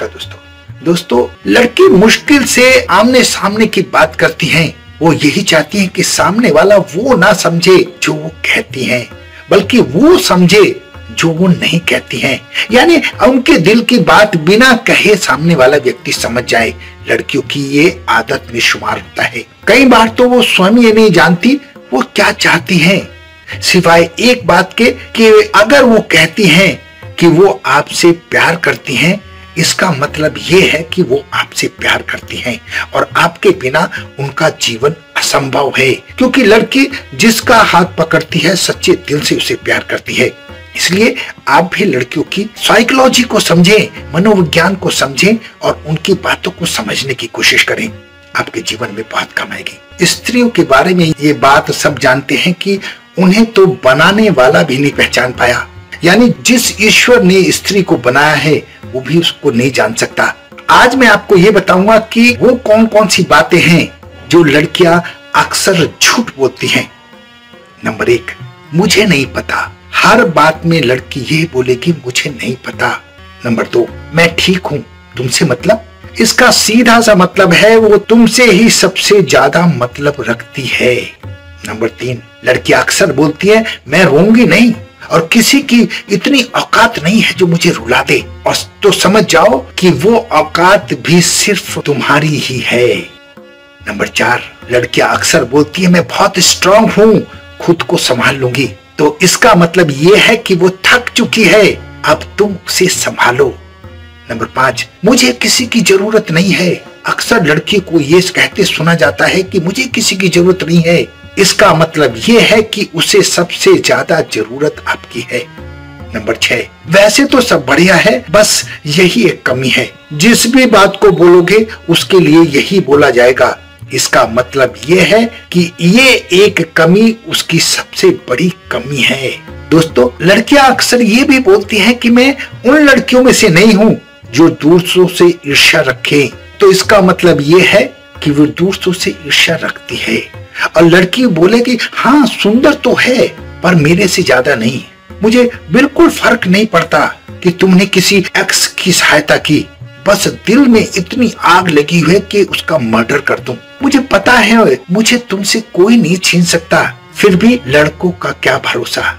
नमस्कार दोस्तों, लड़की मुश्किल से आमने सामने की बात करती हैं। वो यही चाहती हैं कि सामने वाला वो ना समझे जो वो कहती हैं, बल्कि वो समझे जो वो नहीं कहती हैं। यानी उनके दिल की बात बिना कहे सामने वाला व्यक्ति समझ जाए। लड़कियों की ये आदत में शुमार होता है। कई बार तो वो स्वयं ये नहीं जानती वो क्या चाहती हैं, सिवाय एक बात के कि अगर वो कहती हैं कि वो आपसे प्यार करती हैं, इसका मतलब ये है कि वो आपसे प्यार करती हैं और आपके बिना उनका जीवन असंभव है। क्योंकि लड़की जिसका हाथ पकड़ती है सच्चे दिल से उसे प्यार करती है। इसलिए आप भी लड़कियों की साइकोलॉजी को समझें, मनोविज्ञान को समझें और उनकी बातों को समझने की कोशिश करें। आपके जीवन में बहुत काम आएगी। स्त्रियों के बारे में ये बात सब जानते हैं कि उन्हें तो बनाने वाला भी नहीं पहचान पाया। यानी जिस ईश्वर ने स्त्री को बनाया है वो भी उसको नहीं जान सकता। आज मैं आपको ये बताऊंगा कि वो कौन कौन सी बातें हैं जो लड़कियां अक्सर झूठ बोलती हैं। नंबर 1, मुझे नहीं पता। हर बात में लड़की ये बोलेगी मुझे नहीं पता। नंबर 2, मैं ठीक हूँ, तुमसे मतलब। इसका सीधा सा मतलब है वो तुमसे ही सबसे ज्यादा मतलब रखती है। नंबर 3, लड़की अक्सर बोलती है मैं रोऊंगी नहीं और किसी की इतनी औकात नहीं है जो मुझे रुला दे। और तो समझ जाओ कि वो औकात भी सिर्फ तुम्हारी ही है। नंबर 4, लड़कियां अक्सर बोलती है मैं बहुत स्ट्रांग हूँ, खुद को संभाल लूंगी। तो इसका मतलब ये है कि वो थक चुकी है, अब तुम उसे संभालो। नंबर 5, मुझे किसी की जरूरत नहीं है। अक्सर लड़की को ये कहते सुना जाता है कि मुझे किसी की जरूरत नहीं है। इसका मतलब ये है कि उसे सबसे ज्यादा जरूरत आपकी है। नंबर 6, वैसे तो सब बढ़िया है, बस यही एक कमी है। जिस भी बात को बोलोगे उसके लिए यही बोला जाएगा। इसका मतलब ये है कि ये एक कमी उसकी सबसे बड़ी कमी है। दोस्तों, लड़कियां अक्सर ये भी बोलती हैं कि मैं उन लड़कियों में से नहीं हूँ जो दूसरों से ईर्ष्या रखे। तो इसका मतलब ये है कि वो दूसरों से ईर्ष्या रखती है। और लड़की बोलेगी हाँ सुंदर तो है पर मेरे से ज्यादा नहीं, मुझे बिल्कुल फर्क नहीं पड़ता कि तुमने किसी एक्स की सहायता की, बस दिल में इतनी आग लगी हुई है कि उसका मर्डर कर दूं। मुझे पता है मुझे तुमसे कोई नहीं छीन सकता, फिर भी लड़कों का क्या भरोसा।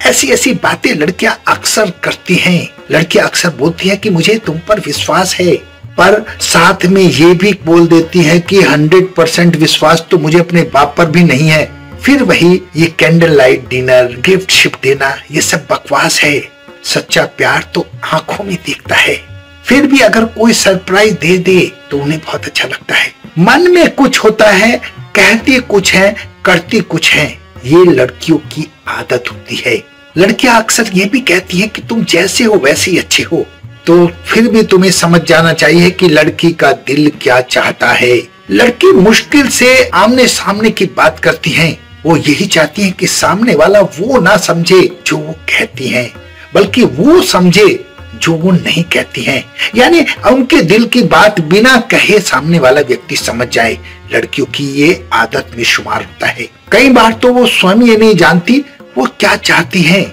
ऐसी ऐसी बातें लड़कियां अक्सर करती हैं। लड़कियां अक्सर बोलती हैं कि मुझे तुम पर विश्वास है, पर साथ में ये भी बोल देती है कि 100% विश्वास तो मुझे अपने बाप पर भी नहीं है। फिर वही ये candle light dinner, gift shift देना, ये सब बकवास है। सच्चा प्यार तो आंखों में दिखता है। फिर भी अगर कोई सरप्राइज दे दे तो उन्हें बहुत अच्छा लगता है। मन में कुछ होता है, कहती कुछ है, करती कुछ है। ये लड़कियों की आदत होती है। लड़कियां अक्सर ये भी कहती हैं कि तुम जैसे हो वैसे ही अच्छे हो। तो फिर भी तुम्हें समझ जाना चाहिए कि लड़की का दिल क्या चाहता है। लड़की मुश्किल से आमने सामने की बात करती हैं। वो यही चाहती हैं कि सामने वाला वो ना समझे जो वो कहती हैं, बल्कि वो समझे जो वो नहीं कहती हैं। यानी उनके दिल की बात बिना कहे सामने वाला व्यक्ति समझ जाए। लड़कियों की ये आदत में शुमार होता है। कई बार तो वो स्वयं ये नहीं जानती वो क्या चाहती हैं,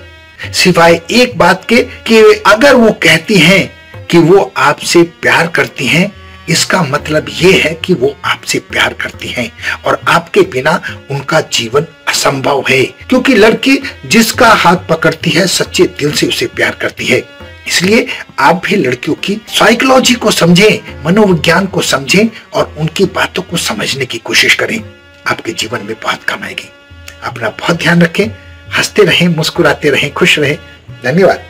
सिवाय एक बात के कि अगर वो कहती हैं कि वो आपसे प्यार करती हैं, इसका मतलब ये है कि वो आपसे प्यार करती हैं और आपके बिना उनका जीवन असंभव है। क्योंकि लड़की जिसका हाथ पकड़ती है सच्चे दिल से उसे प्यार करती है। इसलिए आप भी लड़कियों की साइकोलॉजी को समझें, मनोविज्ञान को समझें और उनकी बातों को समझने की कोशिश करें। आपके जीवन में बहुत काम आएगी। अपना बहुत ध्यान रखें, हंसते रहें, मुस्कुराते रहें, खुश रहें। धन्यवाद।